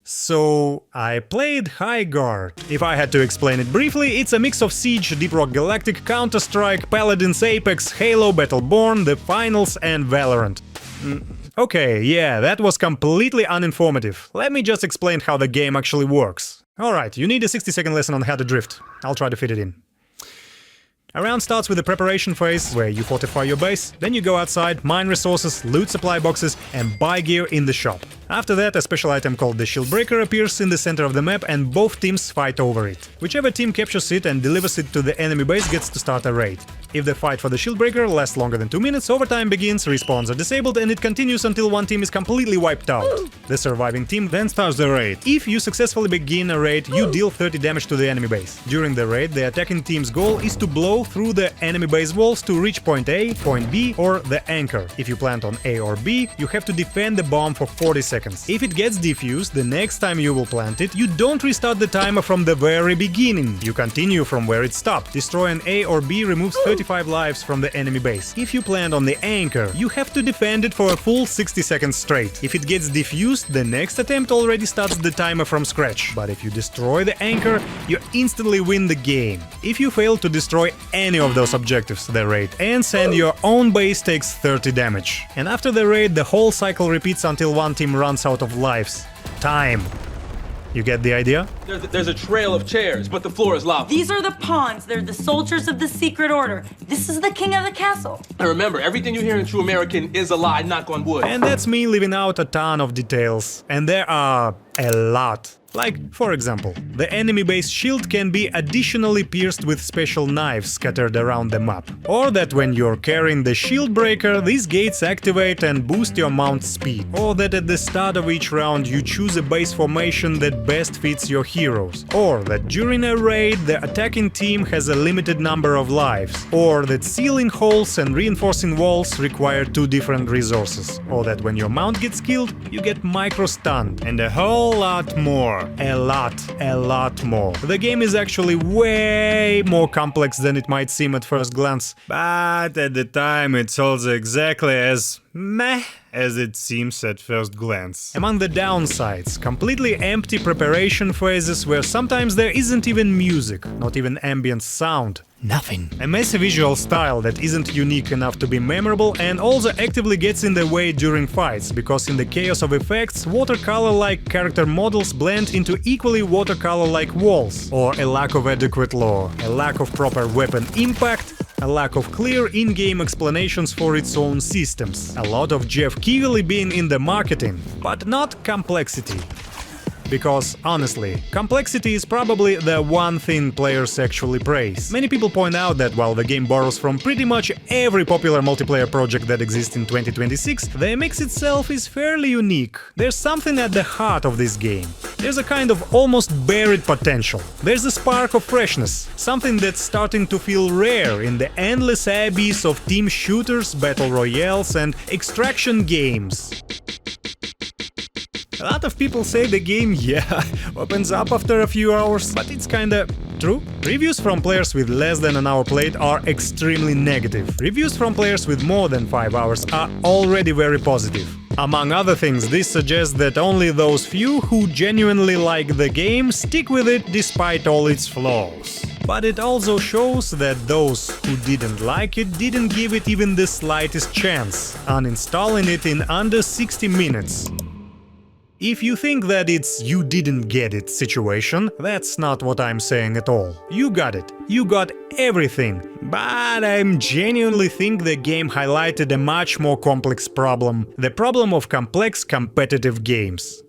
So I played HIGHGUARD. If I had to explain it briefly, it's a mix of Siege, Deep Rock Galactic, Counter-Strike, Paladins, Apex, Halo, Battleborn, The Finals and Valorant. Okay, yeah, that was completely uninformative. Let me just explain how the game actually works. Alright, you need a 60-second lesson on how to drift. I'll try to fit it in. A round starts with the preparation phase, where you fortify your base, then you go outside, mine resources, loot supply boxes and buy gear in the shop. After that, a special item called the Shield Breaker appears in the center of the map and both teams fight over it. Whichever team captures it and delivers it to the enemy base gets to start a raid. If the fight for the Shield Breaker lasts longer than 2 minutes, overtime begins, respawns are disabled and it continues until one team is completely wiped out. The surviving team then starts the raid. If you successfully begin a raid, you deal 30 damage to the enemy base. During the raid, the attacking team's goal is to blow through the enemy base walls to reach point A, point B or the anchor. If you plant on A or B, you have to defend the bomb for 40 seconds. If it gets defused, the next time you will plant it, you don't restart the timer from the very beginning. You continue from where it stopped. Destroy an A or B removes 35 lives from the enemy base. If you plant on the anchor, you have to defend it for a full 60 seconds straight. If it gets defused, the next attempt already starts the timer from scratch. But if you destroy the anchor, you instantly win the game. If you fail to destroy any of those objectives, the raid ends and your own base takes 30 damage. And after the raid, the whole cycle repeats until one team runs out of lives. Time. You get the idea? There's a trail of chairs, but the floor is lava. These are the pawns. They're the soldiers of the secret order. This is the king of the castle. And remember, everything you hear in True American is a lie, knock on wood. And that's me leaving out a ton of details. And there are a lot. Like, for example, the enemy base shield can be additionally pierced with special knives scattered around the map. Or that when you're carrying the shield breaker, these gates activate and boost your mount speed. Or that at the start of each round you choose a base formation that best fits your heroes. Or that during a raid the attacking team has a limited number of lives. Or that sealing holes and reinforcing walls require 2 different resources. Or that when your mount gets killed, you get micro-stunned. And a whole lot more. A lot more. The game is actually way more complex than it might seem at first glance, but at the time it's also exactly as meh as it seems at first glance. Among the downsides, completely empty preparation phases where sometimes there isn't even music, not even ambient sound. Nothing. A messy visual style that isn't unique enough to be memorable and also actively gets in the way during fights, because in the chaos of effects, watercolor-like character models blend into equally watercolor-like walls, or a lack of adequate lore, a lack of proper weapon impact, a lack of clear in-game explanations for its own systems, a lot of Jeff Keighley being in the marketing, but not complexity. Because, honestly, complexity is probably the one thing players actually praise. Many people point out that while the game borrows from pretty much every popular multiplayer project that exists in 2026, the mix itself is fairly unique. There's something at the heart of this game. There's a kind of almost buried potential. There's a spark of freshness, something that's starting to feel rare in the endless abyss of team shooters, battle royales and extraction games. A lot of people say the game, opens up after a few hours, but it's kinda true. Reviews from players with less than an hour played are extremely negative. Reviews from players with more than 5 hours are already very positive. Among other things, this suggests that only those few who genuinely like the game stick with it despite all its flaws. But it also shows that those who didn't like it didn't give it even the slightest chance, uninstalling it in under 60 minutes. If you think that it's "you didn't get it" situation, that's not what I'm saying at all. You got it. You got everything. But I genuinely think the game highlighted a much more complex problem, the problem of complex competitive games.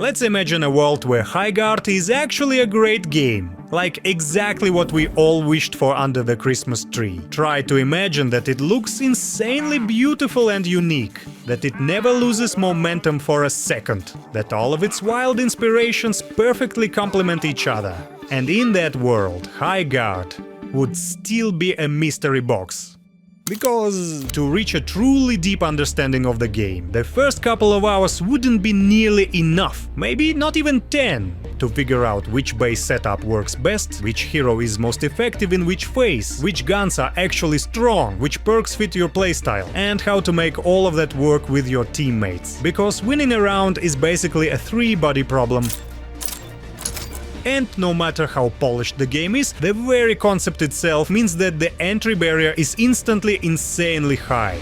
Let's imagine a world where HIGHGUARD is actually a great game, like exactly what we all wished for under the Christmas tree. Try to imagine that it looks insanely beautiful and unique, that it never loses momentum for a second, that all of its wild inspirations perfectly complement each other. And in that world, HIGHGUARD would still be a mystery box. Because to reach a truly deep understanding of the game, the first couple of hours wouldn't be nearly enough, maybe not even 10. to figure out which base setup works best, which hero is most effective in which phase, which guns are actually strong, which perks fit your playstyle, and how to make all of that work with your teammates. Because winning a round is basically a three-body problem. And no matter how polished the game is, the very concept itself means that the entry barrier is instantly insanely high.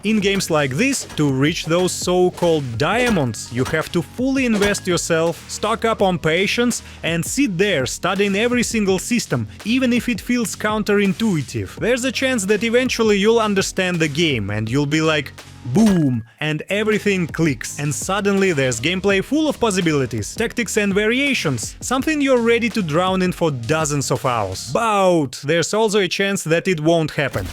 In games like this, to reach those so-called diamonds, you have to fully invest yourself, stock up on patience, and sit there studying every single system, even if it feels counterintuitive. There's a chance that eventually you'll understand the game and you'll be like, boom, and everything clicks, and suddenly there's gameplay full of possibilities, tactics and variations, something you're ready to drown in for dozens of hours. But there's also a chance that it won't happen.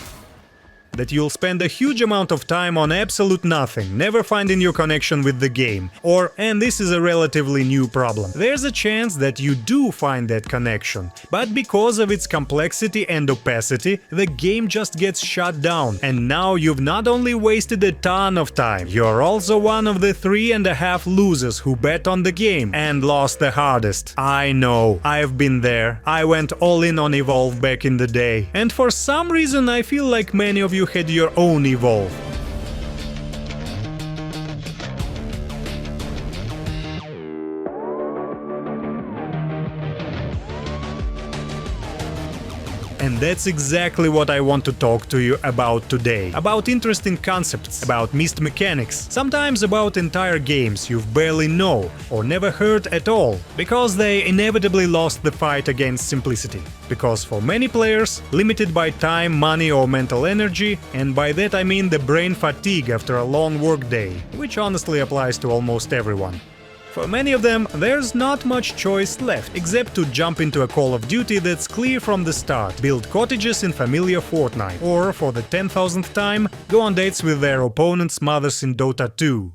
That you'll spend a huge amount of time on absolute nothing, never finding your connection with the game. Or, and this is a relatively new problem, there's a chance that you do find that connection, but because of its complexity and opacity, the game just gets shut down, and now you've not only wasted a ton of time, you're also one of the 3.5 losers who bet on the game and lost the hardest. I know, I've been there, I went all in on Evolve back in the day, and for some reason I feel like many of you had your own Evolve. And that's exactly what I want to talk to you about today. About interesting concepts, about missed mechanics, sometimes about entire games you've barely know or never heard at all, because they inevitably lost the fight against simplicity. Because for many players, limited by time, money or mental energy, and by that I mean the brain fatigue after a long workday, which honestly applies to almost everyone. For many of them, there's not much choice left, except to jump into a Call of Duty that's clear from the start, build cottages in familiar Fortnite, or, for the 10,000th time, go on dates with their opponents' mothers in Dota 2.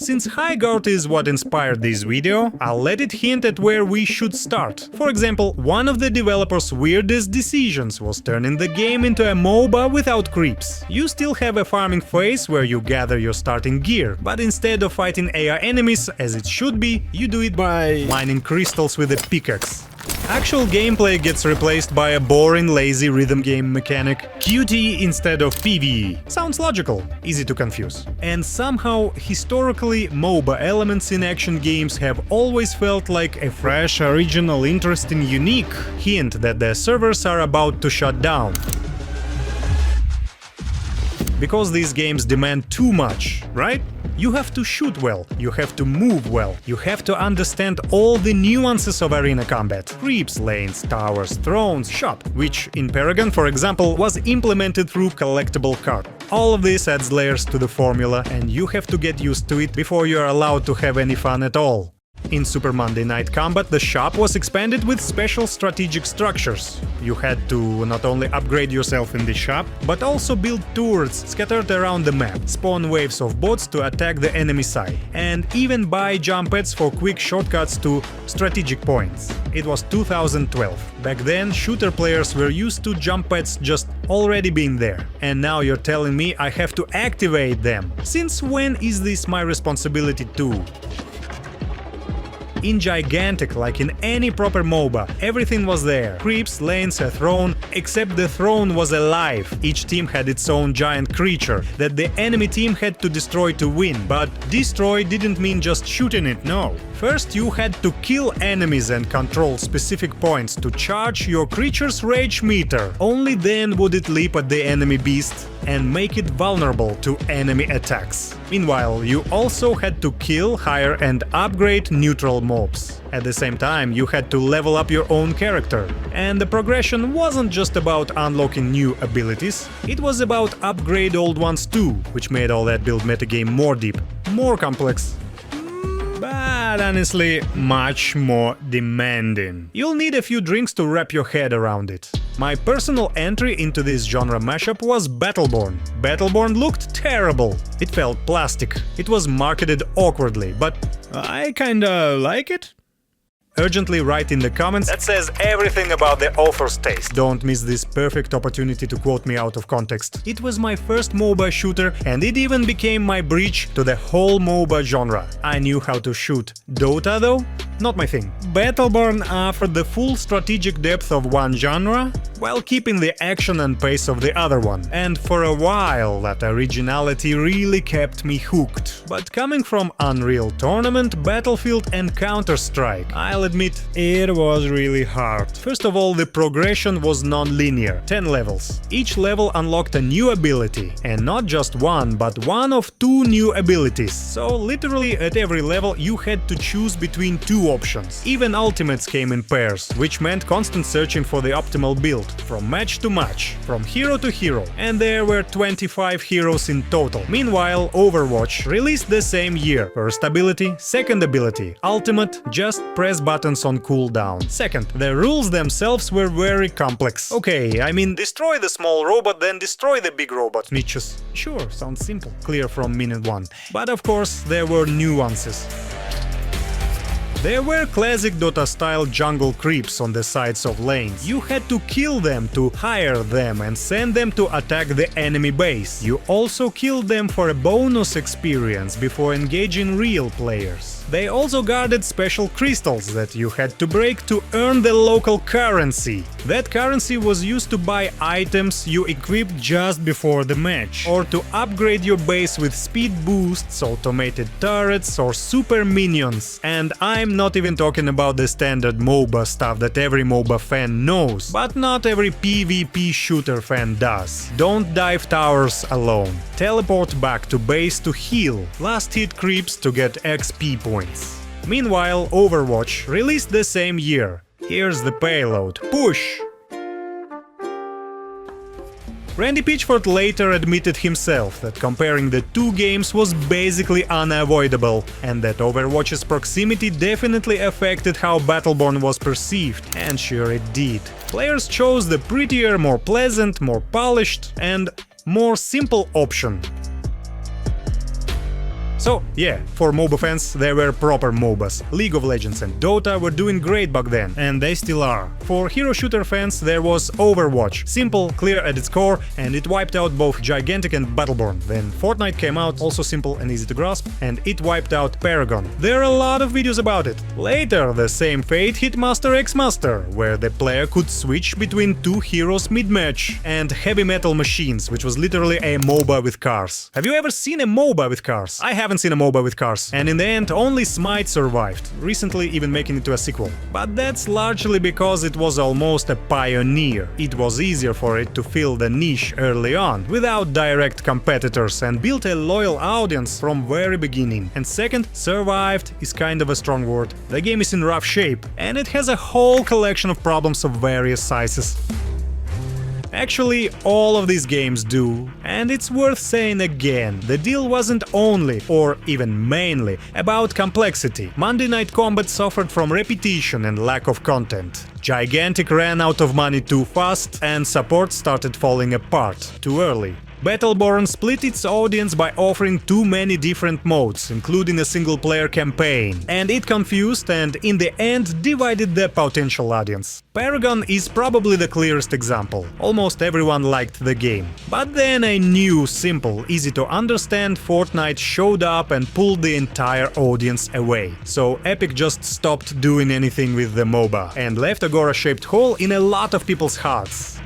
Since HIGHGUARD is what inspired this video, I'll let it hint at where we should start. For example, one of the developers' weirdest decisions was turning the game into a MOBA without creeps. You still have a farming phase where you gather your starting gear, but instead of fighting AI enemies as it should be, you do it by mining crystals with a pickaxe. Actual gameplay gets replaced by a boring, lazy rhythm game mechanic, QTE instead of PvE. Sounds logical, easy to confuse. And somehow, historically, MOBA elements in action games have always felt like a fresh, original, interesting, unique hint that their servers are about to shut down. Because these games demand too much, right? You have to shoot well, you have to move well, you have to understand all the nuances of arena combat. Creeps, lanes, towers, thrones, shot, which in Paragon, for example, was implemented through collectible card. All of this adds layers to the formula, and you have to get used to it before you're allowed to have any fun at all. In Super Monday Night Combat, the shop was expanded with special strategic structures. You had to not only upgrade yourself in the shop, but also build turrets scattered around the map, spawn waves of bots to attack the enemy side, and even buy jump pads for quick shortcuts to strategic points. It was 2012. Back then, shooter players were used to jump pads just already being there. And now you're telling me I have to activate them. Since when is this my responsibility too? In Gigantic, like in any proper MOBA, everything was there. Creeps, lanes, a throne, except the throne was alive. Each team had its own giant creature that the enemy team had to destroy to win. But destroy didn't mean just shooting it, no. First you had to kill enemies and control specific points to charge your creature's rage meter. Only then would it leap at the enemy beast and make it vulnerable to enemy attacks. Meanwhile, you also had to kill, hire and upgrade neutral mobs. At the same time, you had to level up your own character. And the progression wasn't just about unlocking new abilities, it was about upgrade old ones too, which made all that build metagame more deep, more complex, but honestly, much more demanding. You'll need a few drinks to wrap your head around it. My personal entry into this genre mashup was Battleborn. Battleborn looked terrible. It felt plastic. It was marketed awkwardly, but I kinda like it. urgently write in the comments that says everything about the author's taste. Don't miss this perfect opportunity to quote me out of context. It was my first MOBA shooter, and it even became my bridge to the whole MOBA genre. I knew how to shoot. Dota though? Not my thing. Battleborn offered the full strategic depth of one genre, while keeping the action and pace of the other one. And for a while, that originality really kept me hooked. But coming from Unreal Tournament, Battlefield and Counter-Strike, I'll admit, it was really hard. First of all, the progression was non-linear, 10 levels. Each level unlocked a new ability, and not just one, but one of two new abilities. So literally at every level you had to choose between two options. Even ultimates came in pairs, which meant constant searching for the optimal build, from match to match, from hero to hero, and there were 25 heroes in total. Meanwhile, Overwatch released the same year. First ability, second ability, ultimate, just press buttons on cooldown. Second, the rules themselves were very complex. Okay, I mean, destroy the small robot, then destroy the big robot. Niches. Sure, sounds simple, clear from minute one. But of course, there were nuances. There were classic Dota-style jungle creeps on the sides of lanes. You had to kill them to hire them and send them to attack the enemy base. You also killed them for a bonus experience before engaging real players. They also guarded special crystals that you had to break to earn the local currency. That currency was used to buy items you equipped just before the match, or to upgrade your base with speed boosts, automated turrets or super minions. And I'm not even talking about the standard MOBA stuff that every MOBA fan knows, but not every PvP shooter fan does. Don't dive towers alone. Teleport back to base to heal. Last hit creeps to get XP points. Meanwhile, Overwatch released the same year. Here's the payload. Push! Randy Pitchford later admitted himself that comparing the two games was basically unavoidable, and that Overwatch's proximity definitely affected how Battleborn was perceived, and sure it did. Players chose the prettier, more pleasant, more polished, and more simple option. So, yeah, for MOBA fans, there were proper MOBAs. League of Legends and Dota were doing great back then, and they still are. For hero shooter fans, there was Overwatch. Simple, clear at its core, and it wiped out both Gigantic and Battleborn. Then Fortnite came out, also simple and easy to grasp, and it wiped out Paragon. There are a lot of videos about it. Later, the same fate hit Master x Master, where the player could switch between two heroes mid-match, and Heavy Metal Machines, which was literally a MOBA with cars. Have you ever seen a MOBA with cars? I haven't seen a MOBA with cars, and in the end only Smite survived, recently even making it to a sequel. But that's largely because it was almost a pioneer. It was easier for it to fill the niche early on, without direct competitors, and built a loyal audience from very beginning. And second, survived is kind of a strong word. The game is in rough shape, and it has a whole collection of problems of various sizes. Actually, all of these games do, and it's worth saying again, the deal wasn't only, or even mainly, about complexity. Monday Night Combat suffered from repetition and lack of content. Gigantic ran out of money too fast, and support started falling apart too early. Battleborn split its audience by offering too many different modes, including a single-player campaign, and it confused and, in the end, divided the potential audience. Paragon is probably the clearest example. Almost everyone liked the game. But then a new, simple, easy-to-understand Fortnite showed up and pulled the entire audience away. So Epic just stopped doing anything with the MOBA, and left a Gora-shaped hole in a lot of people's hearts.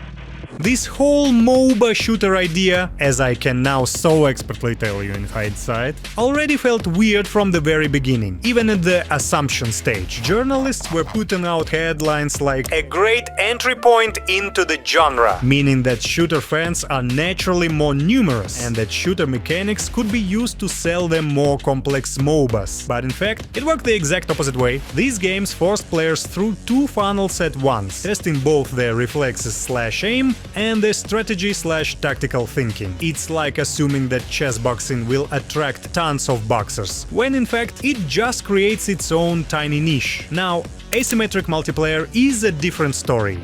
This whole MOBA shooter idea, as I can now so expertly tell you in hindsight, already felt weird from the very beginning, even at the assumption stage. Journalists were putting out headlines like "a great entry point into the genre", meaning that shooter fans are naturally more numerous, and that shooter mechanics could be used to sell them more complex MOBAs. But in fact, it worked the exact opposite way. These games forced players through two funnels at once, testing both their reflexes/aim and the strategy/tactical thinking. It's like assuming that chess boxing will attract tons of boxers, when in fact it just creates its own tiny niche. Now, asymmetric multiplayer is a different story.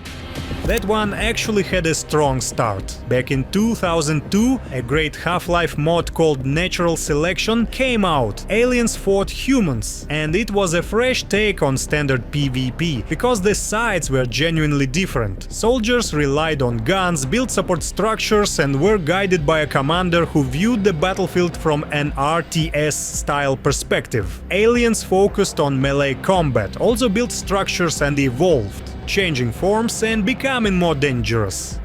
That one actually had a strong start. Back in 2002, a great Half-Life mod called Natural Selection came out. Aliens fought humans, and it was a fresh take on standard PvP, because the sides were genuinely different. Soldiers relied on guns, built support structures, and were guided by a commander who viewed the battlefield from an RTS-style perspective. Aliens focused on melee combat, also built structures and evolved, changing forms and becoming more dangerous.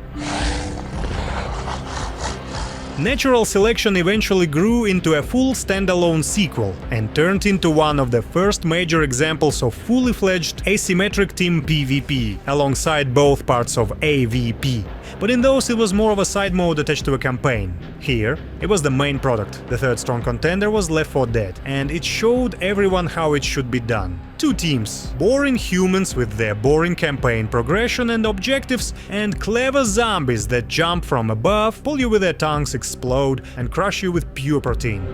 Natural Selection eventually grew into a full standalone sequel and turned into one of the first major examples of fully fledged asymmetric team PvP, alongside both parts of AVP. But in those it was more of a side mode attached to a campaign. Here, it was the main product. The third strong contender was Left 4 Dead, and it showed everyone how it should be done. Two teams, boring humans with their boring campaign progression and objectives, and clever zombies that jump from above, pull you with their tongues, explode, and crush you with pure protein.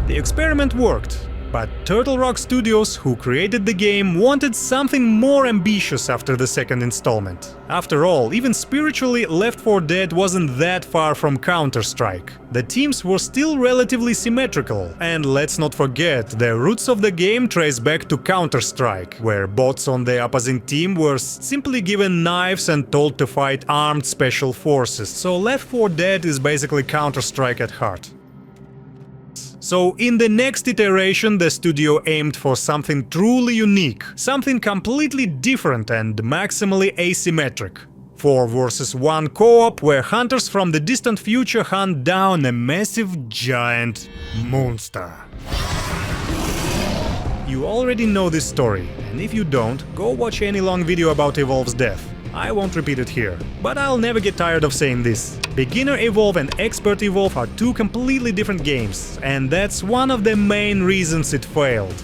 The experiment worked. But Turtle Rock Studios, who created the game, wanted something more ambitious after the second installment. After all, even spiritually, Left 4 Dead wasn't that far from Counter-Strike. The teams were still relatively symmetrical, and let's not forget, the roots of the game trace back to Counter-Strike, where bots on the opposing team were simply given knives and told to fight armed special forces. So Left 4 Dead is basically Counter-Strike at heart. So in the next iteration the studio aimed for something truly unique, something completely different and maximally asymmetric. 4 vs 1 co-op where hunters from the distant future hunt down a massive giant monster. You already know this story, and if you don't, go watch any long video about Evolve's death. I won't repeat it here, but I'll never get tired of saying this. Beginner Evolve and Expert Evolve are two completely different games, and that's one of the main reasons it failed.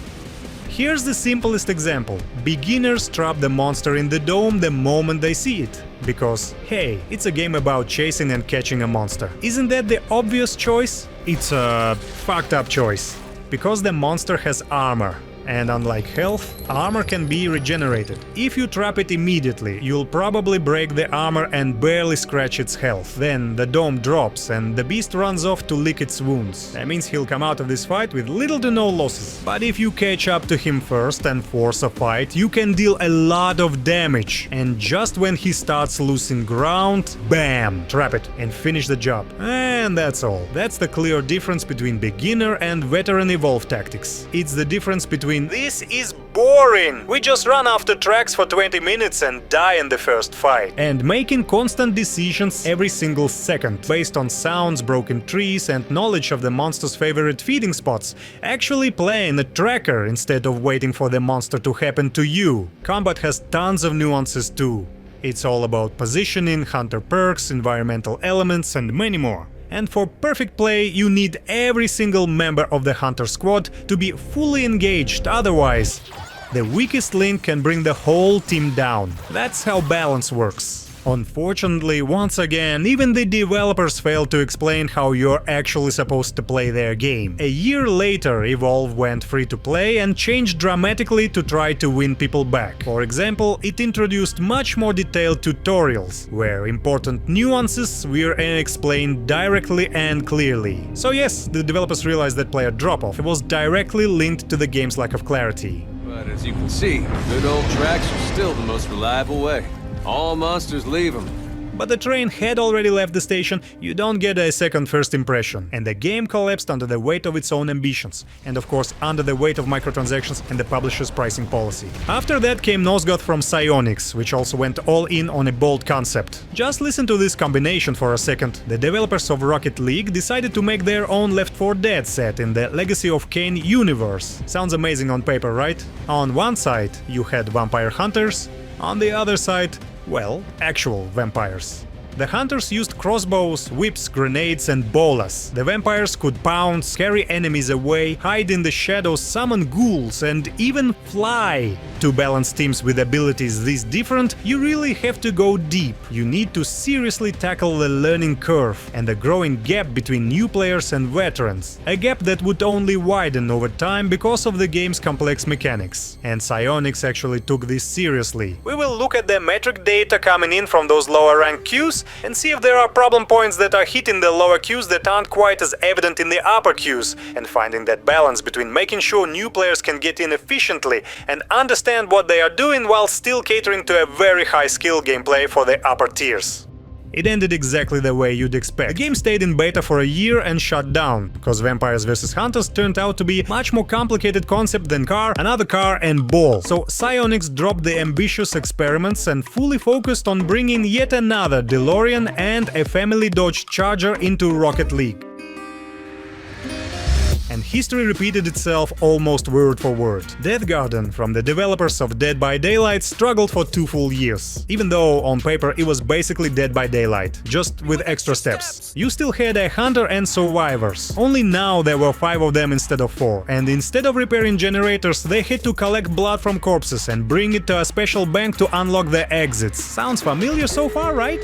Here's the simplest example. Beginners trap the monster in the dome the moment they see it. Because, hey, it's a game about chasing and catching a monster. Isn't that the obvious choice? It's a fucked up choice. Because the monster has armor. And unlike health, armor can be regenerated. If you trap it immediately, you'll probably break the armor and barely scratch its health. Then the dome drops and the beast runs off to lick its wounds. That means he'll come out of this fight with little to no losses. But if you catch up to him first and force a fight, you can deal a lot of damage. And just when he starts losing ground, bam! Trap it and finish the job. And that's all. That's the clear difference between beginner and veteran Evolve tactics. It's the difference between "this is boring, we just run after tracks for 20 minutes and die in the first fight," and making constant decisions every single second, based on sounds, broken trees, and knowledge of the monster's favorite feeding spots, actually playing a tracker instead of waiting for the monster to happen to you. Combat has tons of nuances too. It's all about positioning, hunter perks, environmental elements, and many more. And for perfect play, you need every single member of the Hunter squad to be fully engaged, otherwise the weakest link can bring the whole team down. That's how balance works. Unfortunately, once again, even the developers failed to explain how you're actually supposed to play their game. A year later, Evolve went free to play and changed dramatically to try to win people back. For example, it introduced much more detailed tutorials, where important nuances were explained directly and clearly. So yes, the developers realized that player drop-off was directly linked to the game's lack of clarity. But as you can see, good old tracks are still the most reliable way. All monsters leave them. But the train had already left the station, you don't get a second first impression, and the game collapsed under the weight of its own ambitions, and of course under the weight of microtransactions and the publisher's pricing policy. After that came Nosgoth from Psyonix, which also went all in on a bold concept. Just listen to this combination for a second. The developers of Rocket League decided to make their own Left 4 Dead set in the Legacy of Kain universe. Sounds amazing on paper, right? On one side you had vampire hunters, on the other side, well, actual vampires. The hunters used crossbows, whips, grenades and bolas. The vampires could pounce, carry enemies away, hide in the shadows, summon ghouls and even fly. To balance teams with abilities this different, you really have to go deep. You need to seriously tackle the learning curve and the growing gap between new players and veterans. A gap that would only widen over time because of the game's complex mechanics. And Psyonix actually took this seriously. We will look at the metric data coming in from those lower rank queues and see if there are problem points that are hitting the lower queues that aren't quite as evident in the upper queues, and finding that balance between making sure new players can get in efficiently and understand what they are doing while still catering to a very high skill gameplay for the upper tiers. It ended exactly the way you'd expect. The game stayed in beta for a year and shut down, because Vampires vs Hunters turned out to be a much more complicated concept than car, another car and ball. So Psyonix dropped the ambitious experiments and fully focused on bringing yet another DeLorean and a family Dodge Charger into Rocket League. And history repeated itself almost word for word. Death Garden, from the developers of Dead by Daylight, struggled for 2 full years. Even though on paper it was basically Dead by Daylight, just with extra steps. You still had a hunter and survivors. Only now there were 5 of them instead of 4. And instead of repairing generators, they had to collect blood from corpses and bring it to a special bank to unlock the exits. Sounds familiar so far, right?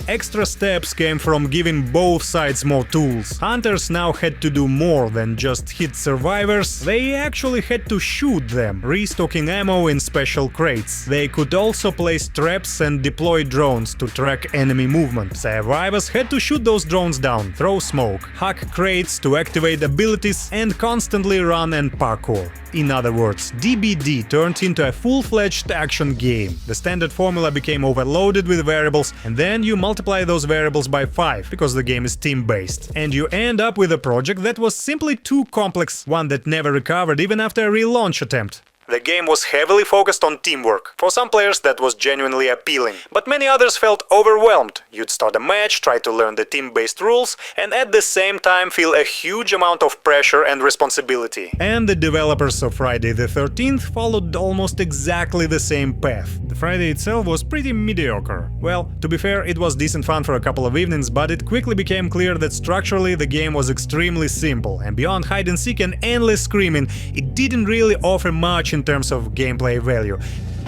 Extra steps came from giving both sides more tools. Hunters now had to do more than just hit survivors, they actually had to shoot them, restocking ammo in special crates. They could also place traps and deploy drones to track enemy movement. Survivors had to shoot those drones down, throw smoke, hack crates to activate abilities and constantly run and parkour. In other words, DBD turned into a full-fledged action game. The standard formula became overloaded with variables, and then you multiply those variables by 5, because the game is team-based. And you end up with a project that was simply too complex, one that never recovered even after a relaunch attempt. The game was heavily focused on teamwork. For some players that was genuinely appealing, but many others felt overwhelmed. You'd start a match, try to learn the team-based rules, and at the same time feel a huge amount of pressure and responsibility. And the developers of Friday the 13th followed almost exactly the same path. The Friday itself was pretty mediocre. Well, to be fair, it was decent fun for a couple of evenings, but it quickly became clear that structurally the game was extremely simple, and beyond hide-and-seek and endless screaming, it didn't really offer much in terms of gameplay value.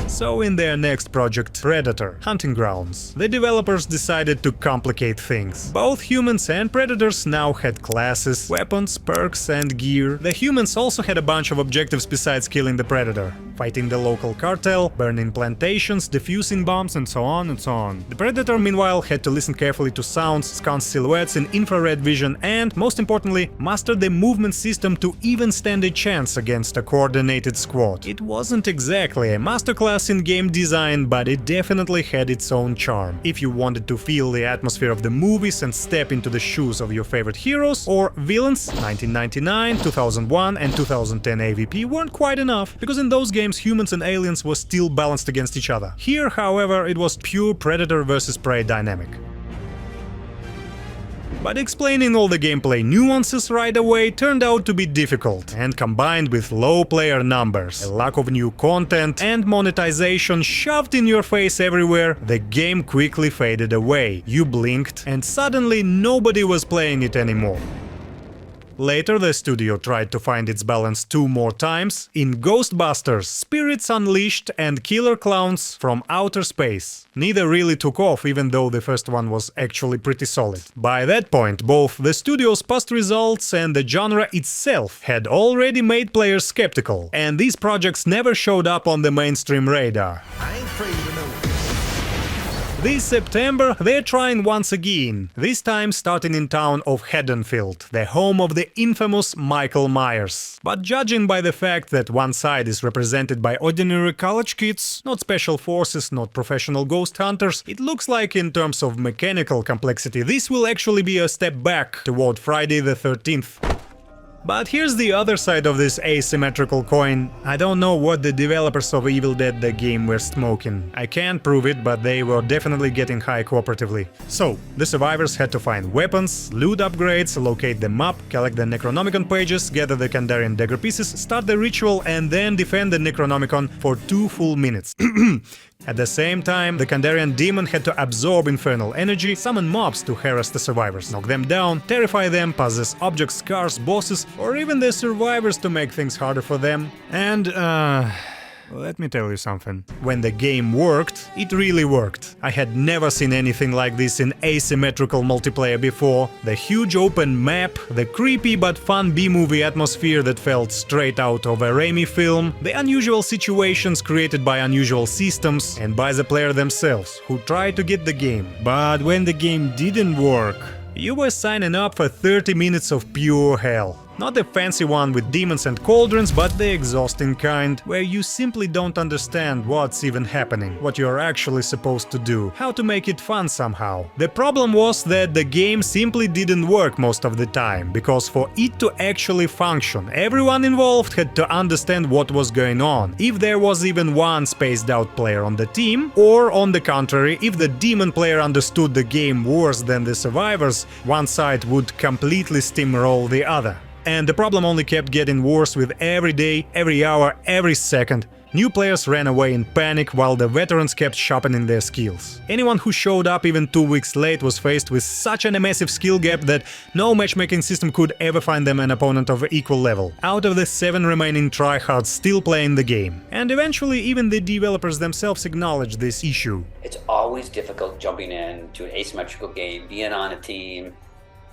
So in their next project, Predator: Hunting Grounds, the developers decided to complicate things. Both humans and predators now had classes, weapons, perks and gear. The humans also had a bunch of objectives besides killing the predator. Fighting the local cartel, burning plantations, defusing bombs and so on and so on. The predator meanwhile had to listen carefully to sounds, scan silhouettes in infrared vision and, most importantly, master the movement system to even stand a chance against a coordinated squad. It wasn't exactly a masterclass in game design, but it definitely had its own charm. If you wanted to feel the atmosphere of the movies and step into the shoes of your favorite heroes or villains, 1999, 2001 and 2010 AVP weren't quite enough, because in those games humans and aliens were still balanced against each other. Here, however, it was pure predator versus prey dynamic. But explaining all the gameplay nuances right away turned out to be difficult, and combined with low player numbers, a lack of new content and monetization shoved in your face everywhere, the game quickly faded away. You blinked and suddenly nobody was playing it anymore. Later, the studio tried to find its balance 2 more times in Ghostbusters: Spirits Unleashed and Killer Clowns from Outer Space. Neither really took off, even though the first one was actually pretty solid. By that point, both the studio's past results and the genre itself had already made players skeptical, and these projects never showed up on the mainstream radar. I ain't afraid to know. This September, they're trying once again, this time starting in town of Haddonfield, the home of the infamous Michael Myers. But judging by the fact that one side is represented by ordinary college kids, not special forces, not professional ghost hunters, it looks like in terms of mechanical complexity this will actually be a step back toward Friday the 13th. But here's the other side of this asymmetrical coin. I don't know what the developers of Evil Dead the game were smoking. I can't prove it, but they were definitely getting high cooperatively. So, the survivors had to find weapons, loot upgrades, locate the map, collect the Necronomicon pages, gather the Kandarian dagger pieces, start the ritual and then defend the Necronomicon for 2 full minutes. At the same time, the Kandarian demon had to absorb infernal energy, summon mobs to harass the survivors, knock them down, terrify them, possess objects, scars, bosses, or even the survivors to make things harder for them. And, let me tell you something. When the game worked, it really worked. I had never seen anything like this in asymmetrical multiplayer before. The huge open map, the creepy but fun B-movie atmosphere that felt straight out of a Raimi film, the unusual situations created by unusual systems and by the player themselves, who tried to get the game. But when the game didn't work, you were signing up for 30 minutes of pure hell. Not the fancy one with demons and cauldrons, but the exhausting kind, where you simply don't understand what's even happening, what you're actually supposed to do, how to make it fun somehow. The problem was that the game simply didn't work most of the time, because for it to actually function, everyone involved had to understand what was going on, if there was even one spaced out player on the team, or on the contrary, if the demon player understood the game worse than the survivors, one side would completely steamroll the other. And the problem only kept getting worse with every day, every hour, every second. New players ran away in panic while the veterans kept sharpening their skills. Anyone who showed up even 2 weeks late was faced with such a massive skill gap that no matchmaking system could ever find them an opponent of equal level, out of the 7 remaining tryhards still playing the game. And eventually even the developers themselves acknowledged this issue. It's always difficult jumping into an asymmetrical game, being on a team,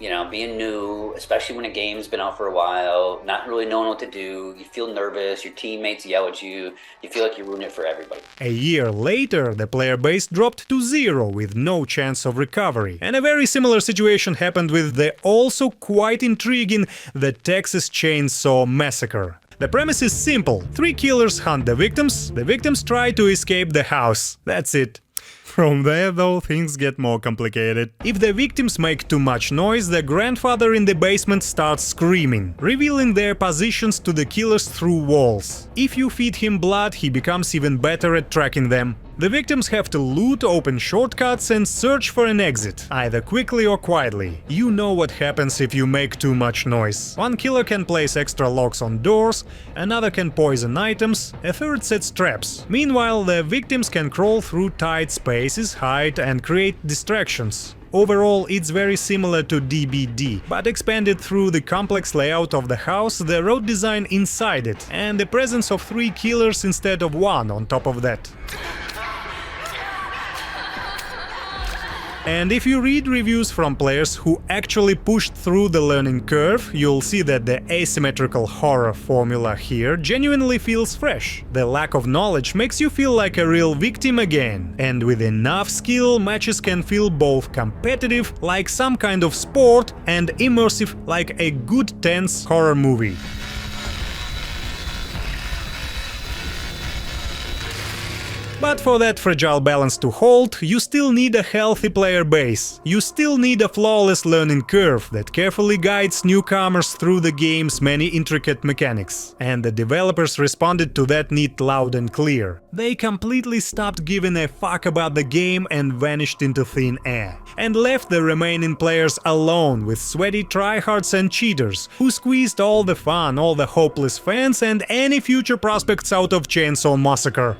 you know, being new, especially when a game's been out for a while, not really knowing what to do, you feel nervous, your teammates yell at you, you feel like you ruin it for everybody. A year later, the player base dropped to 0 with no chance of recovery. And a very similar situation happened with the also quite intriguing The Texas Chainsaw Massacre. The premise is simple. 3 killers hunt the victims try to escape the house. That's it. From there, though, things get more complicated. If the victims make too much noise, the grandfather in the basement starts screaming, revealing their positions to the killers through walls. If you feed him blood, he becomes even better at tracking them. The victims have to loot, open shortcuts and search for an exit, either quickly or quietly. You know what happens if you make too much noise. One killer can place extra locks on doors, another can poison items, a third sets traps. Meanwhile, the victims can crawl through tight spaces, hide and create distractions. Overall, it's very similar to DBD, but expanded through the complex layout of the house, the road design inside it, and the presence of 3 killers instead of 1 on top of that. And if you read reviews from players who actually pushed through the learning curve, you'll see that the asymmetrical horror formula here genuinely feels fresh. The lack of knowledge makes you feel like a real victim again. And with enough skill, matches can feel both competitive, like some kind of sport, and immersive, like a good tense horror movie. But for that fragile balance to hold, you still need a healthy player base. You still need a flawless learning curve that carefully guides newcomers through the game's many intricate mechanics. And the developers responded to that need loud and clear. They completely stopped giving a fuck about the game and vanished into thin air. And left the remaining players alone with sweaty tryhards and cheaters, who squeezed all the fun, all the hopeless fans and any future prospects out of Chainsaw Massacre.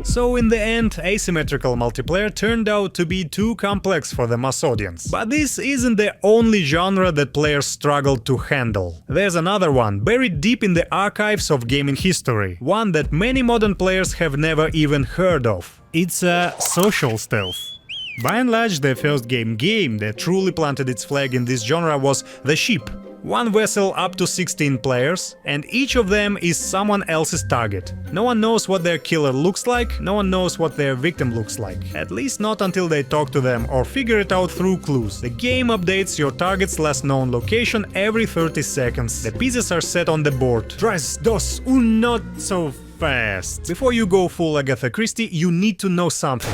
So in the end, asymmetrical multiplayer turned out to be too complex for the mass audience. But this isn't the only genre that players struggled to handle. There's another one, buried deep in the archives of gaming history, one that many modern players have never even heard of. It's a social stealth. By and large, the first game that truly planted its flag in this genre was The Ship. One vessel up to 16 players, and each of them is someone else's target. No one knows what their killer looks like, no one knows what their victim looks like. At least not until they talk to them or figure it out through clues. The game updates your target's last known location every 30 seconds. The pieces are set on the board. Tres, dos, un, not so fast. Before you go full Agatha Christie, you need to know something.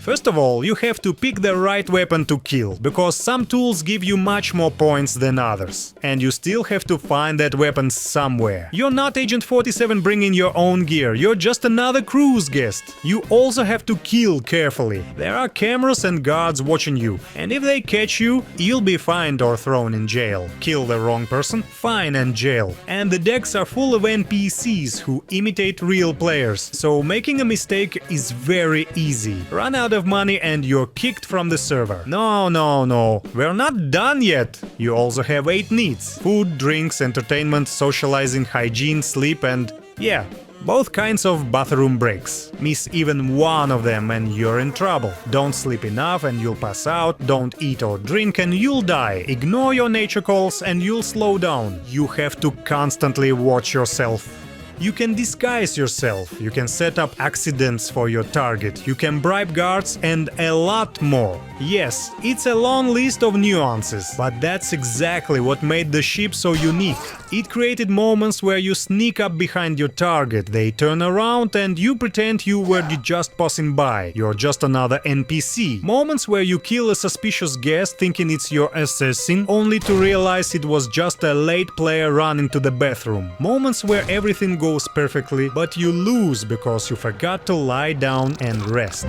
First of all, you have to pick the right weapon to kill, because some tools give you much more points than others. And you still have to find that weapon somewhere. You're not Agent 47 bringing your own gear, you're just another cruise guest. You also have to kill carefully. There are cameras and guards watching you, and if they catch you, you'll be fined or thrown in jail. Kill the wrong person, fine and jail. And the decks are full of NPCs who imitate real players, so making a mistake is very easy. Run out of money and you're kicked from the server. No, we're not done yet. You also have 8 needs: food, drinks, entertainment, socializing, hygiene, sleep, and yeah, both kinds of bathroom breaks. Miss even one of them and you're in trouble. Don't sleep enough and you'll pass out, don't eat or drink and you'll die. Ignore your nature calls and you'll slow down. You have to constantly watch yourself. You can disguise yourself, you can set up accidents for your target, you can bribe guards, and a lot more. Yes, it's a long list of nuances, but that's exactly what made the ship so unique. It created moments where you sneak up behind your target, they turn around and you pretend you were just passing by, you're just another NPC. Moments where you kill a suspicious guest thinking it's your assassin, only to realize it was just a late player running to the bathroom. Moments where everything goes perfectly, but you lose because you forgot to lie down and rest.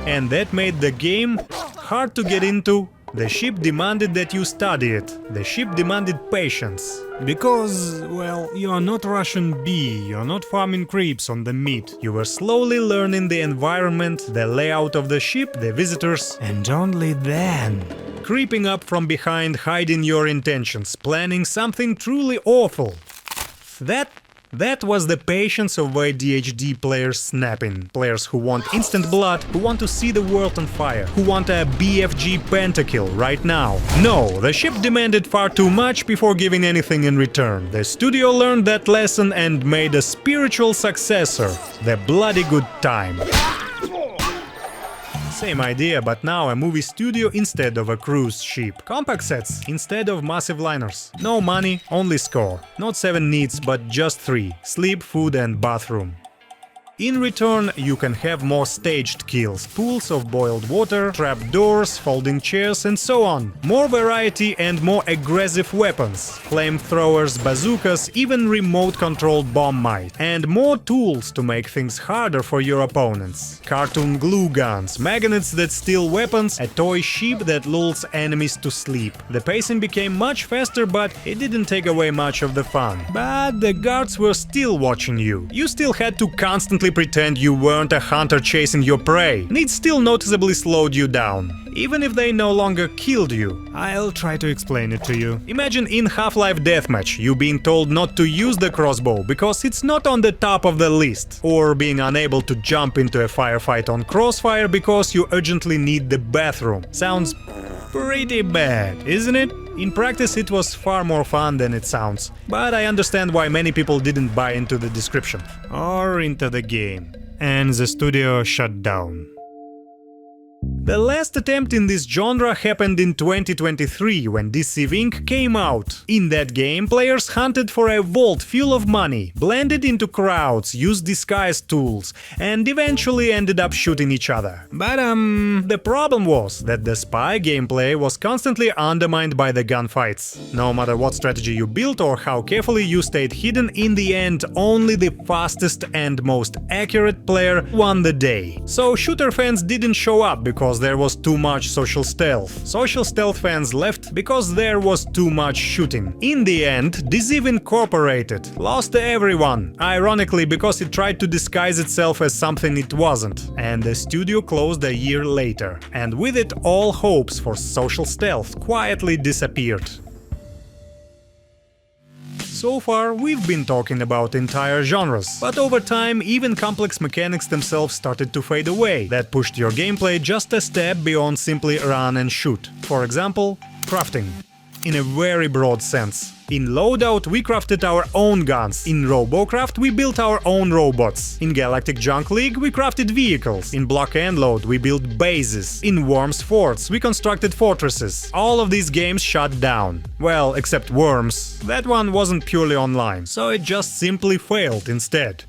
And that made the game hard to get into. The ship demanded that you study it. The ship demanded patience. Because, well, you are not Russian bee, you are not farming creeps on the meat. You were slowly learning the environment, the layout of the ship, the visitors, and only then creeping up from behind, hiding your intentions, planning something truly awful. That was the patience of ADHD players snapping. Players who want instant blood, who want to see the world on fire, who want a BFG pentakill right now. No, the ship demanded far too much before giving anything in return. The studio learned that lesson and made a spiritual successor, the Bloody Good Time. Same idea, but now a movie studio instead of a cruise ship. Compact sets instead of massive liners. No money, only score. Not 7 needs, but just 3. Sleep, food and bathroom. In return, you can have more staged kills, pools of boiled water, trapdoors, folding chairs and so on. More variety and more aggressive weapons, flamethrowers, bazookas, even remote-controlled bomb might. And more tools to make things harder for your opponents. Cartoon glue guns, magnets that steal weapons, a toy ship that lulls enemies to sleep. The pacing became much faster, but it didn't take away much of the fun. But the guards were still watching you. You still had to constantly pretend you weren't a hunter chasing your prey, and it still noticeably slowed you down, even if they no longer killed you. I'll try to explain it to you. Imagine in Half-Life Deathmatch you being told not to use the crossbow because it's not on the top of the list, or being unable to jump into a firefight on Crossfire because you urgently need the bathroom. Sounds pretty bad, isn't it? In practice it was far more fun than it sounds, but I understand why many people didn't buy into the description or into the game, and the studio shut down. The last attempt in this genre happened in 2023 when Deceive Inc. came out. In that game, players hunted for a vault full of money, blended into crowds, used disguise tools, and eventually ended up shooting each other. But the problem was that the spy gameplay was constantly undermined by the gunfights. No matter what strategy you built or how carefully you stayed hidden, in the end only the fastest and most accurate player won the day. So shooter fans didn't show up because there was too much social stealth. Social stealth fans left because there was too much shooting. In the end, Deceive Incorporated lost everyone, ironically because it tried to disguise itself as something it wasn't, and the studio closed a year later. And with it, all hopes for social stealth quietly disappeared. So far, we've been talking about entire genres, but over time, even complex mechanics themselves started to fade away. That pushed your gameplay just a step beyond simply run and shoot. For example, crafting. In a very broad sense. In Loadout, we crafted our own guns. In RoboCraft, we built our own robots. In Galactic Junk League, we crafted vehicles. In Block and Load, we built bases. In Worms Forts, we constructed fortresses. All of these games shut down. Well, except Worms. That one wasn't purely online, so it just simply failed instead.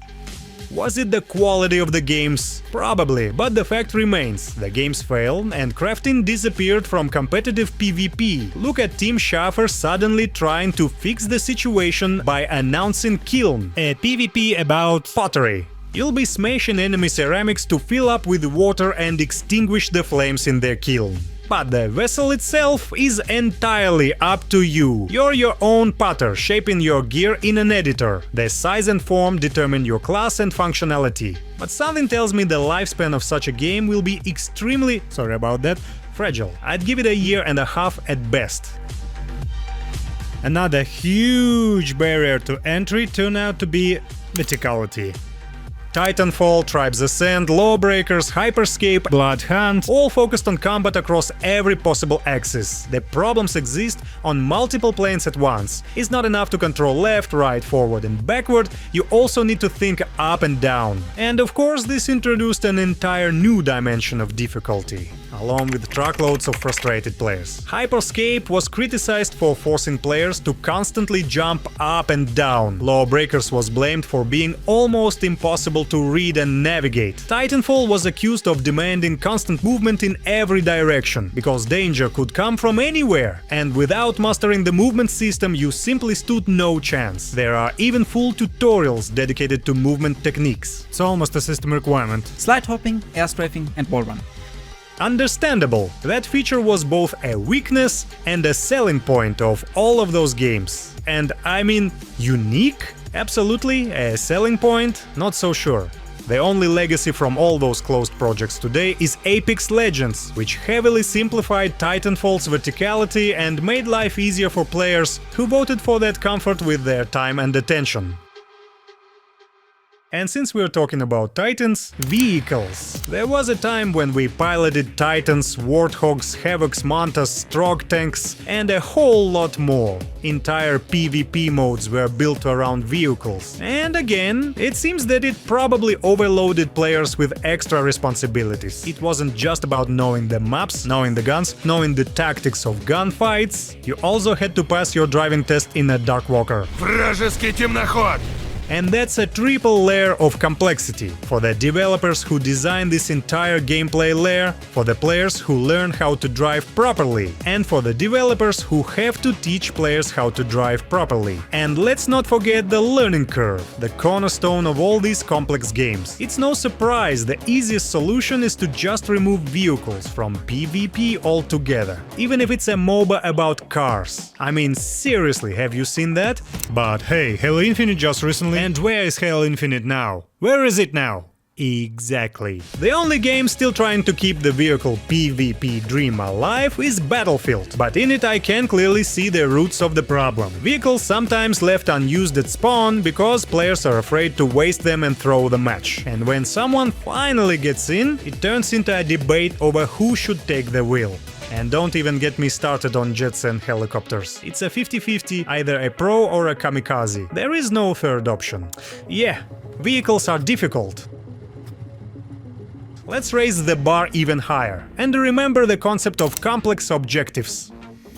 Was it the quality of the games? Probably, but the fact remains, the games failed and crafting disappeared from competitive PvP. Look at Team Schaffer suddenly trying to fix the situation by announcing Kiln, a PvP about pottery. You'll be smashing enemy ceramics to fill up with water and extinguish the flames in their kiln. But the vessel itself is entirely up to you. You're your own potter, shaping your gear in an editor. The size and form determine your class and functionality. But something tells me the lifespan of such a game will be extremely, sorry about that, fragile. I'd give it a year and a half at best. Another huge barrier to entry turned out to be verticality. Titanfall, Tribes Ascend, Lawbreakers, Hyperscape, Bloodhunt, all focused on combat across every possible axis. The problems exist on multiple planes at once. It's not enough to control left, right, forward and backward, you also need to think up and down. And of course this introduced an entire new dimension of difficulty, along with truckloads of frustrated players. Hyperscape was criticized for forcing players to constantly jump up and down. Lawbreakers was blamed for being almost impossible to read and navigate. Titanfall was accused of demanding constant movement in every direction, because danger could come from anywhere, and without mastering the movement system you simply stood no chance. There are even full tutorials dedicated to movement techniques. It's almost a system requirement. Slide hopping, air strafing and wall run. Understandable, that feature was both a weakness and a selling point of all of those games. And I mean, unique? Absolutely, a selling point? Not so sure. The only legacy from all those closed projects today is Apex Legends, which heavily simplified Titanfall's verticality and made life easier for players who voted for that comfort with their time and attention. And since we're talking about Titans, vehicles. There was a time when we piloted Titans, Warthogs, Havocs, Mantas, Strog tanks, and a whole lot more. Entire PvP modes were built around vehicles. And again, it seems that it probably overloaded players with extra responsibilities. It wasn't just about knowing the maps, knowing the guns, knowing the tactics of gunfights. You also had to pass your driving test in a Dark Walker. Вражеский темноход! And that's a triple layer of complexity for the developers who design this entire gameplay layer, for the players who learn how to drive properly, and for the developers who have to teach players how to drive properly. And let's not forget the learning curve, the cornerstone of all these complex games. It's no surprise the easiest solution is to just remove vehicles from PvP altogether, even if it's a MOBA about cars. I mean, seriously, have you seen that? But hey, Halo Infinite just recently. And where is Halo Infinite now? Where is it now? Exactly. The only game still trying to keep the vehicle PvP dream alive is Battlefield, but in it I can clearly see the roots of the problem. Vehicles sometimes left unused at spawn because players are afraid to waste them and throw the match. And when someone finally gets in, it turns into a debate over who should take the wheel. And don't even get me started on jets and helicopters. It's a 50-50, either a pro or a kamikaze. There is no third option. Yeah, vehicles are difficult. Let's raise the bar even higher. And remember the concept of complex objectives.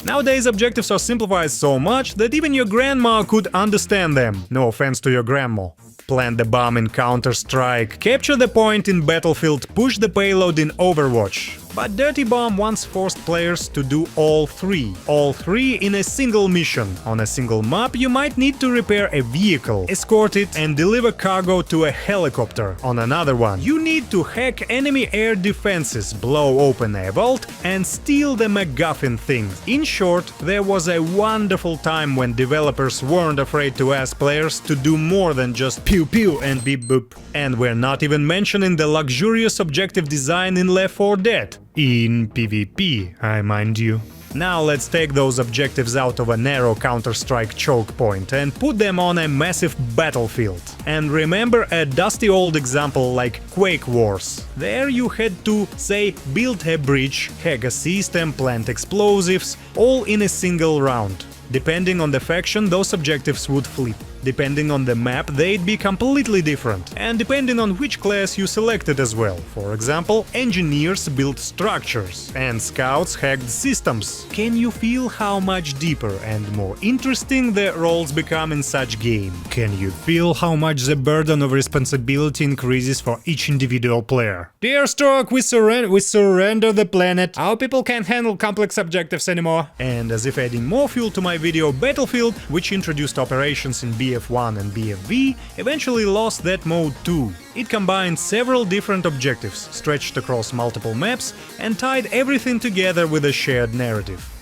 Nowadays objectives are simplified so much that even your grandma could understand them. No offense to your grandma. Plant the bomb in Counter-Strike, capture the point in Battlefield, push the payload in Overwatch. But Dirty Bomb once forced players to do all three in a single mission. On a single map you might need to repair a vehicle, escort it and deliver cargo to a helicopter. On another one, you need to hack enemy air defenses, blow open a vault and steal the MacGuffin thing. In short, there was a wonderful time when developers weren't afraid to ask players to do more than just pew pew and beep boop. And we're not even mentioning the luxurious objective design in Left 4 Dead. In PvP, I mind you. Now let's take those objectives out of a narrow Counter-Strike choke point and put them on a massive battlefield. And remember a dusty old example like Quake Wars. There you had to, say, build a bridge, hack a system, plant explosives, all in a single round. Depending on the faction, those objectives would flip. Depending on the map, they'd be completely different, and depending on which class you selected as well. For example, engineers built structures, and scouts hacked systems. Can you feel how much deeper and more interesting the roles become in such game? Can you feel how much the burden of responsibility increases for each individual player? Dearstroke, we surrender the planet. Our people can't handle complex objectives anymore. And as if adding more fuel to my video, Battlefield, which introduced operations in BF1 and BFV, eventually lost that mode too. It combined several different objectives, stretched across multiple maps, and tied everything together with a shared narrative.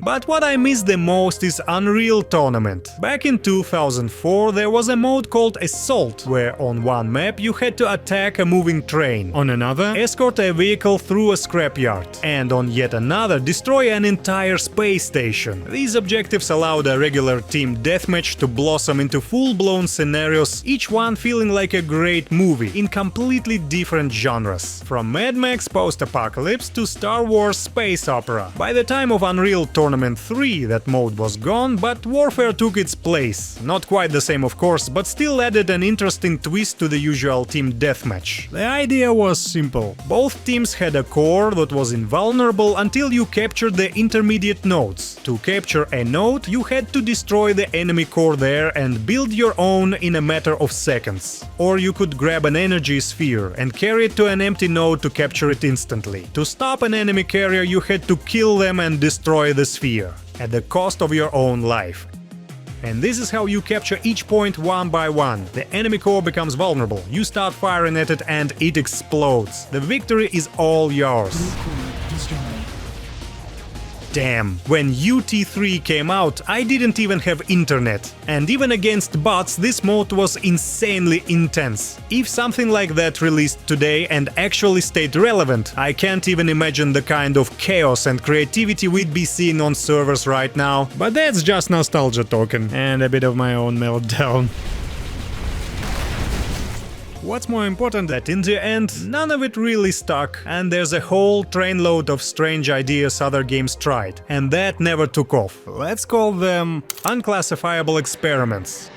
But what I miss the most is Unreal Tournament. Back in 2004 there was a mode called Assault, where on one map you had to attack a moving train, on another escort a vehicle through a scrapyard, and on yet another destroy an entire space station. These objectives allowed a regular team deathmatch to blossom into full-blown scenarios, each one feeling like a great movie in completely different genres, from Mad Max post-apocalypse to Star Wars space opera. By the time of Unreal Tournament 3, that mode was gone, but Warfare took its place. Not quite the same of course, but still added an interesting twist to the usual team deathmatch. The idea was simple. Both teams had a core that was invulnerable until you captured the intermediate nodes. To capture a node, you had to destroy the enemy core there and build your own in a matter of seconds. Or you could grab an energy sphere and carry it to an empty node to capture it instantly. To stop an enemy carrier, you had to kill them and destroy the sphere, at the cost of your own life. And this is how you capture each point one by one. The enemy core becomes vulnerable, you start firing at it and it explodes. The victory is all yours. Damn, when UT3 came out, I didn't even have internet. And even against bots, this mode was insanely intense. If something like that released today and actually stayed relevant, I can't even imagine the kind of chaos and creativity we'd be seeing on servers right now. But that's just nostalgia talking, and a bit of my own meltdown. What's more important, that in the end, none of it really stuck, and there's a whole trainload of strange ideas other games tried, and that never took off. Let's call them unclassifiable experiments.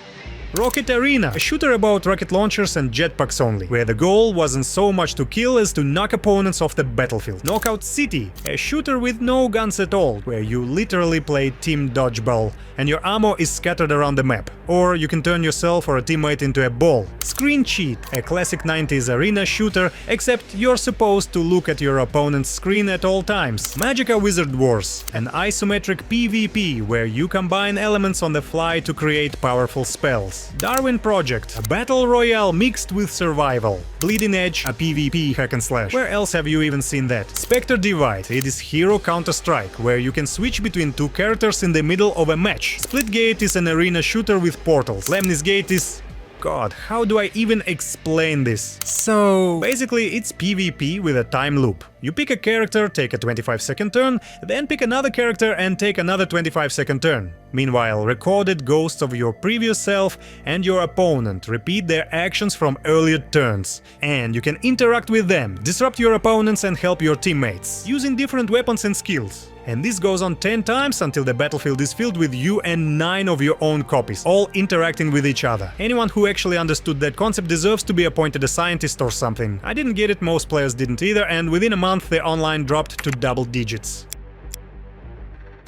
Rocket Arena, a shooter about rocket launchers and jetpacks only, where the goal wasn't so much to kill as to knock opponents off the battlefield. Knockout City, a shooter with no guns at all, where you literally play team dodgeball and your ammo is scattered around the map. Or you can turn yourself or a teammate into a ball. Screen Cheat, a classic 90s arena shooter, except you're supposed to look at your opponent's screen at all times. Magicka Wizard Wars, an isometric PvP, where you combine elements on the fly to create powerful spells. Darwin Project, a battle royale mixed with survival. Bleeding Edge, a PvP hack and slash. Where else have you even seen that? Spectre Divide, it is Hero Counter-Strike, where you can switch between two characters in the middle of a match. Splitgate is an arena shooter with portals. Lemnis Gate is... God, how do I even explain this? So basically it's PvP with a time loop. You pick a character, take a 25-second turn, then pick another character and take another 25-second turn. Meanwhile, recorded ghosts of your previous self and your opponent repeat their actions from earlier turns. And you can interact with them, disrupt your opponents and help your teammates, using different weapons and skills. And this goes on 10 times until the battlefield is filled with you and 9 of your own copies, all interacting with each other. Anyone who actually understood that concept deserves to be appointed a scientist or something. I didn't get it, most players didn't either, and within a month the online dropped to double digits.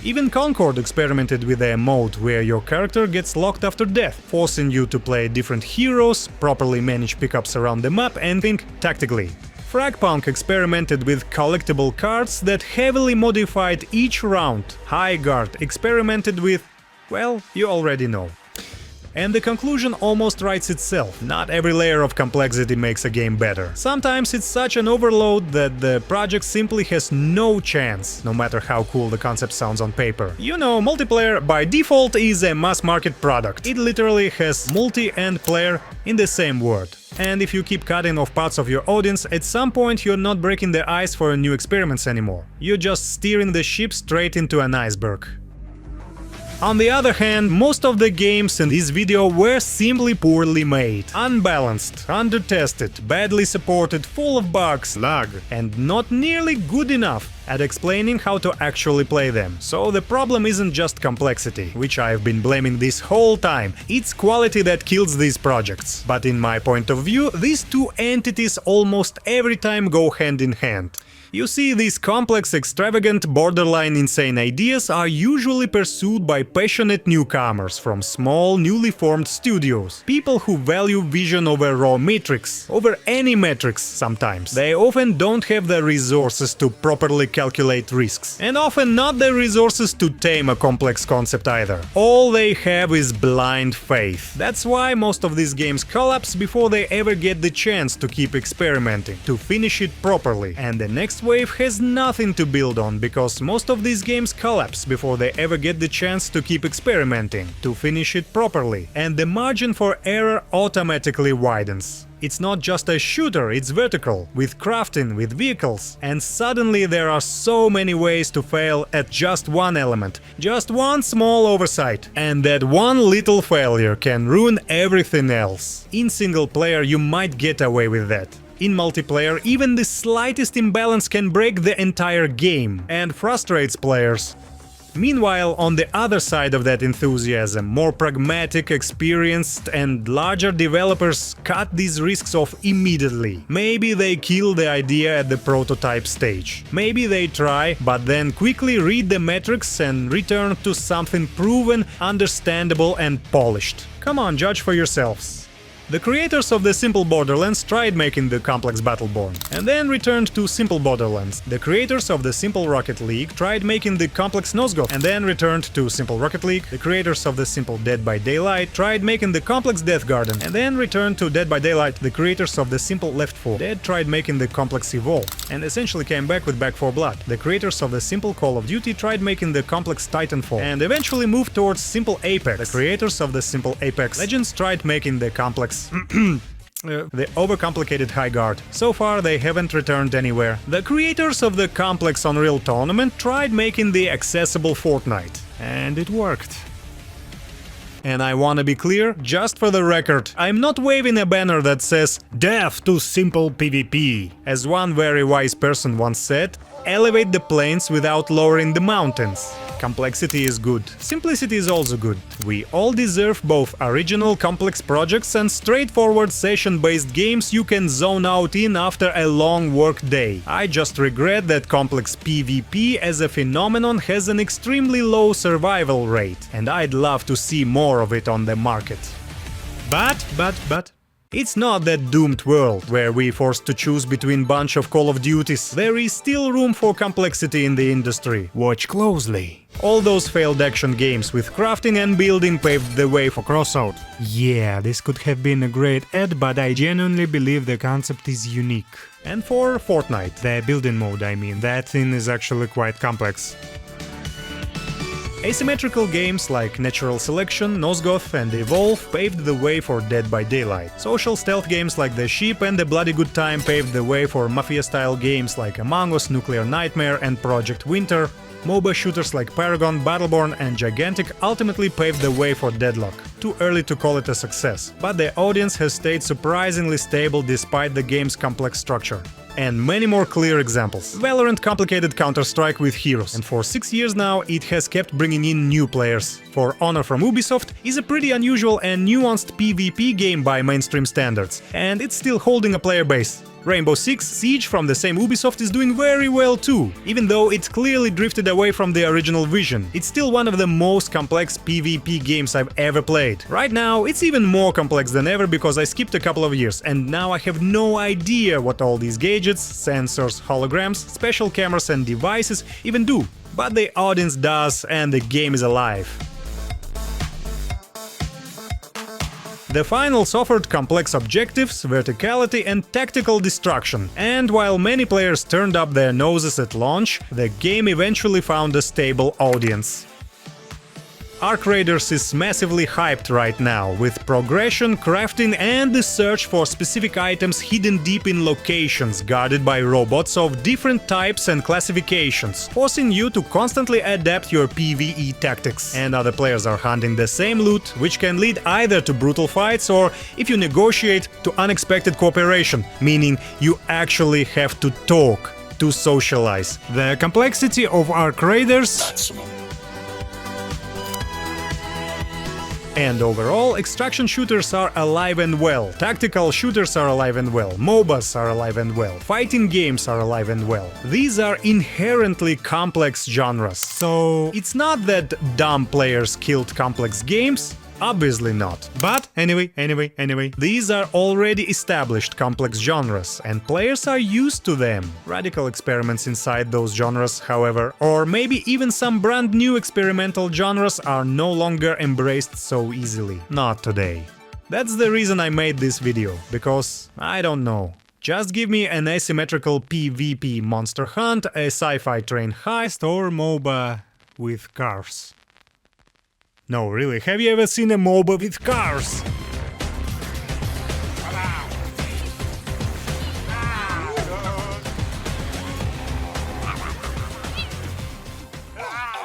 Even Concord experimented with a mode where your character gets locked after death, forcing you to play different heroes, properly manage pickups around the map and think tactically. Fragpunk experimented with collectible cards that heavily modified each round. HIGHGUARD experimented with... well, you already know. And the conclusion almost writes itself. Not every layer of complexity makes a game better. Sometimes it's such an overload that the project simply has no chance, no matter how cool the concept sounds on paper. You know, multiplayer by default is a mass-market product. It literally has multi and player in the same word. And if you keep cutting off parts of your audience, at some point you're not breaking the ice for new experiments anymore. You're just steering the ship straight into an iceberg. On the other hand, most of the games in this video were simply poorly made, unbalanced, under-tested, badly supported, full of bugs, lag, and not nearly good enough at explaining how to actually play them. So the problem isn't just complexity, which I've been blaming this whole time, it's quality that kills these projects. But in my point of view, these two entities almost every time go hand in hand. You see, these complex, extravagant, borderline insane ideas are usually pursued by passionate newcomers from small, newly formed studios. People who value vision over raw metrics, over any metrics sometimes. They often don't have the resources to properly calculate risks, and often not the resources to tame a complex concept either. All they have is blind faith. That's why most of these games collapse before they ever get the chance to keep experimenting, to finish it properly, and the next wave has nothing to build on, because most of these games collapse before they ever get the chance to keep experimenting, to finish it properly, and the margin for error automatically widens. It's not just a shooter, it's vertical, with crafting, with vehicles, and suddenly there are so many ways to fail at just one element, just one small oversight, and that one little failure can ruin everything else. In single player you might get away with that. In multiplayer, even the slightest imbalance can break the entire game and frustrates players. Meanwhile, on the other side of that enthusiasm, more pragmatic, experienced and larger developers cut these risks off immediately. Maybe they kill the idea at the prototype stage. Maybe they try, but then quickly read the metrics and return to something proven, understandable and polished. Come on, judge for yourselves. The creators of the Simple Borderlands tried making the complex Battleborn, and then returned to Simple Borderlands. The creators of the Simple Rocket League tried making the complex nozVail, and then returned to Simple Rocket League. The creators of the Simple Dead by Daylight tried making the complex Death Garden, and then returned to Dead by Daylight. The creators of the Simple Left 4 Dead tried making the complex Evolve, and essentially came back with Back 4 Blood. The creators of the Simple Call of Duty tried making the complex Titanfall, and eventually moved towards Simple Apex. The creators of the Simple Apex Legends tried making the complex the overcomplicated HIGHGUARD. So far they haven't returned anywhere. The creators of the complex Unreal Tournament tried making the accessible Fortnite, and it worked. And I wanna be clear, just for the record, I'm not waving a banner that says "Death to simple PvP." As one very wise person once said, elevate the plains without lowering the mountains. Complexity is good, simplicity is also good. We all deserve both original complex projects and straightforward session-based games you can zone out in after a long work day. I just regret that complex PvP as a phenomenon has an extremely low survival rate, and I'd love to see more of it on the market. But... it's not that doomed world, where we're forced to choose between bunch of Call of Duties. There is still room for complexity in the industry. Watch closely. All those failed action games with crafting and building paved the way for Crossout. Yeah, this could have been a great ad, but I genuinely believe the concept is unique. And for Fortnite, the building mode, I mean, that thing is actually quite complex. Asymmetrical games like Natural Selection, nozVail and Evolve paved the way for Dead by Daylight. Social stealth games like The Sheep and The Bloody Good Time paved the way for Mafia-style games like Among Us, Nuclear Nightmare and Project Winter. MOBA shooters like Paragon, Battleborn and Gigantic ultimately paved the way for Deadlock. Too early to call it a success, but the audience has stayed surprisingly stable despite the game's complex structure. And many more clear examples. Valorant complicated Counter-Strike with heroes, and for 6 years now it has kept bringing in new players. For Honor from Ubisoft is a pretty unusual and nuanced PvP game by mainstream standards, and it's still holding a player base. Rainbow Six Siege from the same Ubisoft is doing very well too. Even though it clearly drifted away from the original vision, it's still one of the most complex PvP games I've ever played. Right now, it's even more complex than ever because I skipped a couple of years, and now I have no idea what all these gadgets, sensors, holograms, special cameras and devices even do. But the audience does, and the game is alive. The finals offered complex objectives, verticality and tactical destruction, and while many players turned up their noses at launch, the game eventually found a stable audience. Ark Raiders is massively hyped right now, with progression, crafting and the search for specific items hidden deep in locations guarded by robots of different types and classifications, forcing you to constantly adapt your PvE tactics. And other players are hunting the same loot, which can lead either to brutal fights or, if you negotiate, to unexpected cooperation, meaning you actually have to talk to socialize. The complexity of Ark Raiders and overall, extraction shooters are alive and well, tactical shooters are alive and well, MOBAs are alive and well, fighting games are alive and well. These are inherently complex genres, so it's not that dumb players killed complex games. Obviously not. But anyway, these are already established complex genres, and players are used to them. Radical experiments inside those genres, however, or maybe even some brand new experimental genres are no longer embraced so easily. Not today. That's the reason I made this video, because I don't know. Just give me an asymmetrical PvP monster hunt, a sci-fi train heist, or MOBA with cars. No, really, have you ever seen a MOBA with cars?